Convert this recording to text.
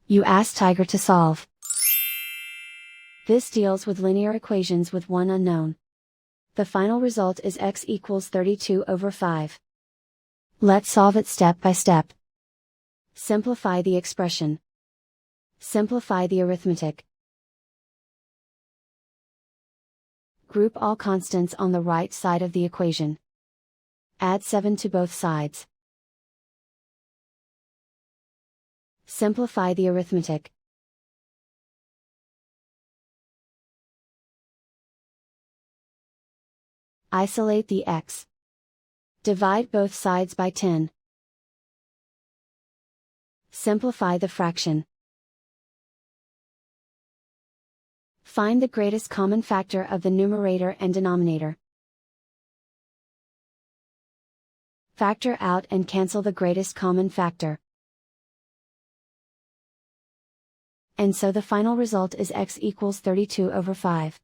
You ask Tiger to solve. This deals with linear equations with one unknown. The final result is x equals 32/5. Let's solve it step by step. Simplify the expression. Simplify the arithmetic. Group all constants on the right side of the equation. Add 7 to both sides. Simplify the arithmetic. Isolate the x. Divide both sides by 10. Simplify the fraction. Find the greatest common factor of the numerator and denominator. Factor out and cancel the greatest common factor. And so the final result is x equals 32/5.